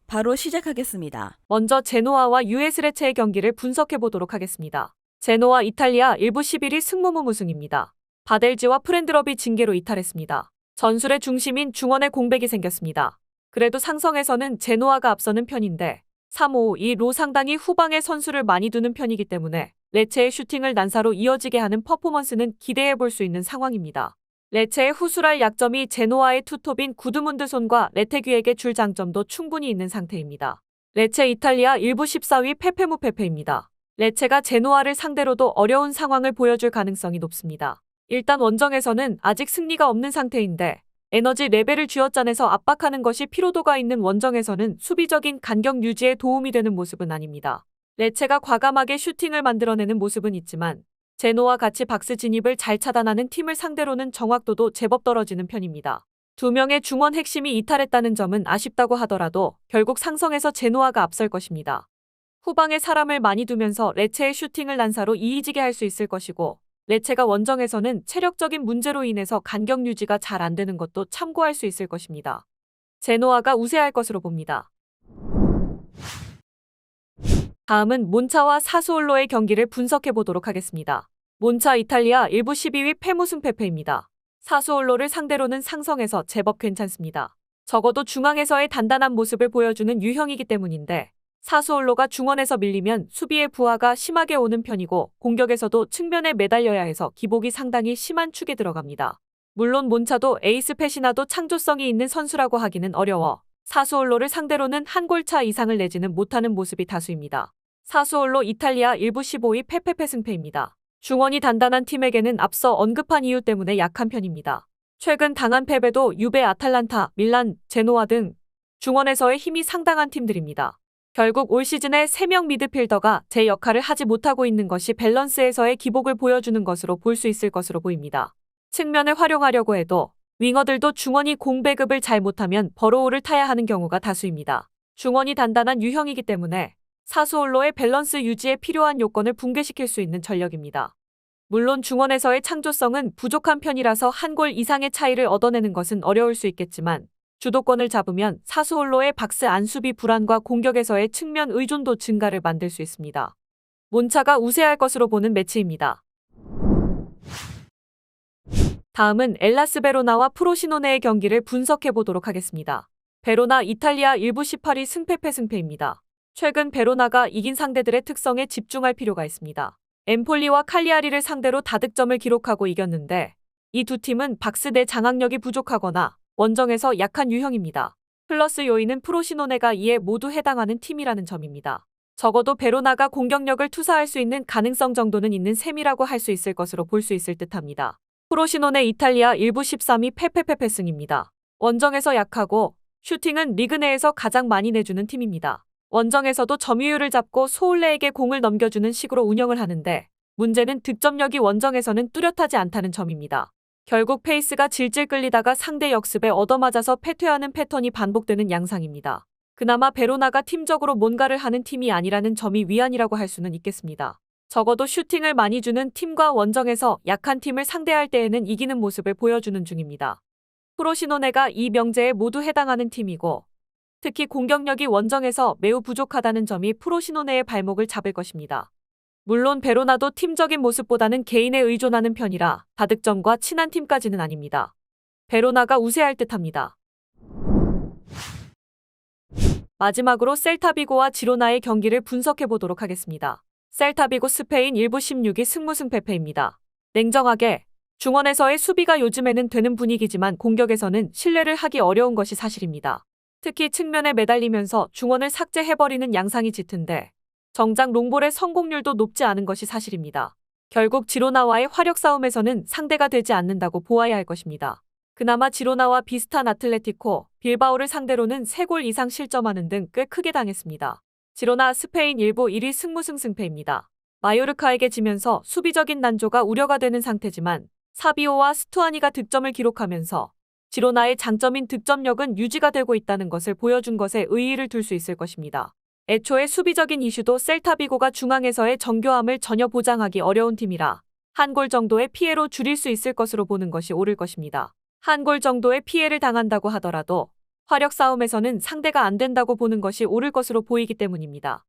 바로 시작하겠습니다. 먼저 제노아와 US 레체의 경기를 분석해 보도록 하겠습니다. 제노아 이탈리아 1부 11위 승무무무승입니다. 바델지와 프렌드럽이 징계로 이탈했습니다. 전술의 중심인 중원에 공백이 생겼습니다. 그래도 상성에서는 제노아가 앞서는 편인데 3-5-2로 상당히 후방에 선수를 많이 두는 편이기 때문에 레체의 슈팅을 난사로 이어지게 하는 퍼포먼스는 기대해 볼 수 있는 상황입니다. 레체의 후술할 약점이 제노아의 투톱인 구드문드손과 레테규에게 줄 장점도 충분히 있는 상태입니다. 레체 이탈리아 1부 14위 페페무페페입니다. 레체가 제노아를 상대로도 어려운 상황을 보여줄 가능성이 높습니다. 일단 원정에서는 아직 승리가 없는 상태인데 에너지 레벨을 쥐어짜내서 압박하는 것이 피로도가 있는 원정에서는 수비적인 간격 유지에 도움이 되는 모습은 아닙니다. 레체가 과감하게 슈팅을 만들어내는 모습은 있지만 제노와 같이 박스 진입을 잘 차단하는 팀을 상대로는 정확도도 제법 떨어지는 편입니다. 두 명의 중원 핵심이 이탈했다는 점은 아쉽다고 하더라도 결국 상성에서 제노아가 앞설 것입니다. 후방에 사람을 많이 두면서 레체의 슈팅을 난사로 이의지게 할 수 있을 것이고 레체가 원정에서는 체력적인 문제로 인해서 간격 유지가 잘 안 되는 것도 참고할 수 있을 것입니다. 제노아가 우세할 것으로 봅니다. 다음은 몬차와 사수올로의 경기를 분석해 보도록 하겠습니다. 몬차 이탈리아 1부 12위 페무승페페입니다. 사수올로를 상대로는 상성에서 제법 괜찮습니다. 적어도 중앙에서의 단단한 모습을 보여주는 유형이기 때문인데 사수올로가 중원에서 밀리면 수비의 부하가 심하게 오는 편이고 공격에서도 측면에 매달려야 해서 기복이 상당히 심한 축에 들어갑니다. 물론 몬차도 에이스 펫이나도 창조성이 있는 선수라고 하기는 어려워 사수올로를 상대로는 한 골차 이상을 내지는 못하는 모습이 다수입니다. 사수올로 이탈리아 1부 15위 페페페 승패입니다. 중원이 단단한 팀에게는 앞서 언급한 이유 때문에 약한 편입니다. 최근 당한 패배도 유베, 아탈란타, 밀란, 제노아 등 중원에서의 힘이 상당한 팀들입니다. 결국 올 시즌에 3명 미드필더가 제 역할을 하지 못하고 있는 것이 밸런스에서의 기복을 보여주는 것으로 볼 수 있을 것으로 보입니다. 측면을 활용하려고 해도 윙어들도 중원이 공배급을 잘 못하면 버로우를 타야 하는 경우가 다수입니다. 중원이 단단한 유형이기 때문에 사수올로의 밸런스 유지에 필요한 요건을 붕괴시킬 수 있는 전력입니다. 물론 중원에서의 창조성은 부족한 편이라서 한 골 이상의 차이를 얻어내는 것은 어려울 수 있겠지만 주도권을 잡으면 사수올로의 박스 안 수비 불안과 공격에서의 측면 의존도 증가를 만들 수 있습니다. 몬차가 우세할 것으로 보는 매치입니다. 다음은 엘라스 베로나와 프로시노네의 경기를 분석해 보도록 하겠습니다. 베로나 이탈리아 1부 18위 승패입니다. 최근 베로나가 이긴 상대들의 특성에 집중할 필요가 있습니다. 엠폴리와 칼리아리를 상대로 다득점을 기록하고 이겼는데 이 두 팀은 박스 내 장악력이 부족하거나 원정에서 약한 유형입니다. 플러스 요인은 프로시노네가 이에 모두 해당하는 팀이라는 점입니다. 적어도 베로나가 공격력을 투사할 수 있는 가능성 정도는 있는 셈이라고 할 수 있을 것으로 볼 수 있을 듯합니다. 프로시노네 이탈리아 1부 13위 페페페페 승입니다. 원정에서 약하고 슈팅은 리그 내에서 가장 많이 내주는 팀입니다. 원정에서도 점유율을 잡고 소울레에게 공을 넘겨주는 식으로 운영을 하는데 문제는 득점력이 원정에서는 뚜렷하지 않다는 점입니다. 결국 페이스가 질질 끌리다가 상대 역습에 얻어맞아서 패퇴하는 패턴이 반복되는 양상입니다. 그나마 베로나가 팀적으로 뭔가를 하는 팀이 아니라는 점이 위안이라고 할 수는 있겠습니다. 적어도 슈팅을 많이 주는 팀과 원정에서 약한 팀을 상대할 때에는 이기는 모습을 보여주는 중입니다. 프로시노네가 이 명제에 모두 해당하는 팀이고 특히 공격력이 원정에서 매우 부족하다는 점이 프로시노네의 발목을 잡을 것입니다. 물론 베로나도 팀적인 모습보다는 개인에 의존하는 편이라 다득점과 친한 팀까지는 아닙니다. 베로나가 우세할 듯합니다. 마지막으로 셀타비고와 지로나의 경기를 분석해 보도록 하겠습니다. 셀타비고 스페인 1부 16위 승무승패패입니다. 냉정하게 중원에서의 수비가 요즘에는 되는 분위기지만 공격에서는 신뢰를 하기 어려운 것이 사실입니다. 특히 측면에 매달리면서 중원을 삭제해버리는 양상이 짙은데 정작 롱볼의 성공률도 높지 않은 것이 사실입니다. 결국 지로나와의 화력 싸움에서는 상대가 되지 않는다고 보아야 할 것입니다. 그나마 지로나와 비슷한 아틀레티코, 빌바오를 상대로는 3골 이상 실점하는 등 꽤 크게 당했습니다. 지로나 스페인 1부 1위 승무승패입니다. 마요르카에게 지면서 수비적인 난조가 우려가 되는 상태지만 사비오와 스투아니가 득점을 기록하면서 지로나의 장점인 득점력은 유지가 되고 있다는 것을 보여준 것에 의의를 둘 수 있을 것입니다. 애초에 수비적인 이슈도 셀타비고가 중앙에서의 정교함을 전혀 보장하기 어려운 팀이라 한 골 정도의 피해로 줄일 수 있을 것으로 보는 것이 옳을 것입니다. 한 골 정도의 피해를 당한다고 하더라도 화력 싸움에서는 상대가 안 된다고 보는 것이 옳을 것으로 보이기 때문입니다.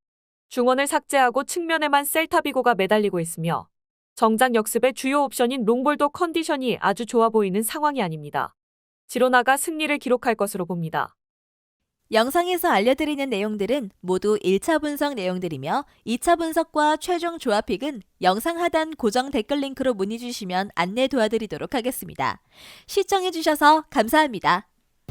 중원을 삭제하고 측면에만 셀타비고가 매달리고 있으며 정작 역습의 주요 옵션인 롱볼도 컨디션이 아주 좋아 보이는 상황이 아닙니다. 지로나가 승리를 기록할 것으로 봅니다. 영상에서 알려드리는 내용들은 모두 1차 분석 내용들이며 2차 분석과 최종 조합픽은 영상 하단 고정 댓글 링크로 문의 주시면 안내 도와드리도록 하겠습니다. 시청해주셔서 감사합니다.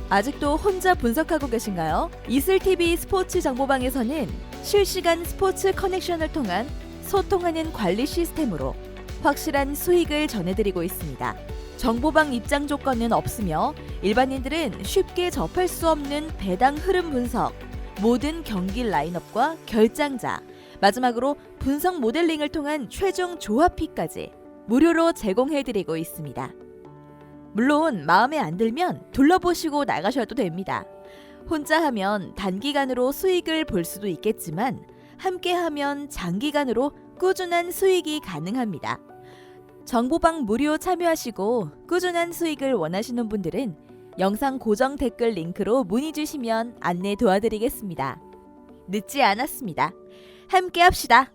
아직도 혼자 분석하고 계신가요? 이슬TV 스포츠 정보방에서는 실시간 스포츠 커넥션을 통한 소통하는 관리 시스템으로 확실한 수익을 전해드리고 있습니다. 정보방 입장 조건은 없으며 일반인들은 쉽게 접할 수 없는 배당 흐름 분석, 모든 경기 라인업과 결장자, 마지막으로 분석 모델링을 통한 최종 조합픽까지 무료로 제공해드리고 있습니다. 물론 마음에 안 들면 둘러보시고 나가셔도 됩니다. 혼자 하면 단기간으로 수익을 볼 수도 있겠지만 함께 하면 장기간으로 꾸준한 수익이 가능합니다. 정보방 무료 참여하시고 꾸준한 수익을 원하시는 분들은 영상 고정 댓글 링크로 문의 주시면 안내 도와드리겠습니다. 늦지 않았습니다. 함께 합시다.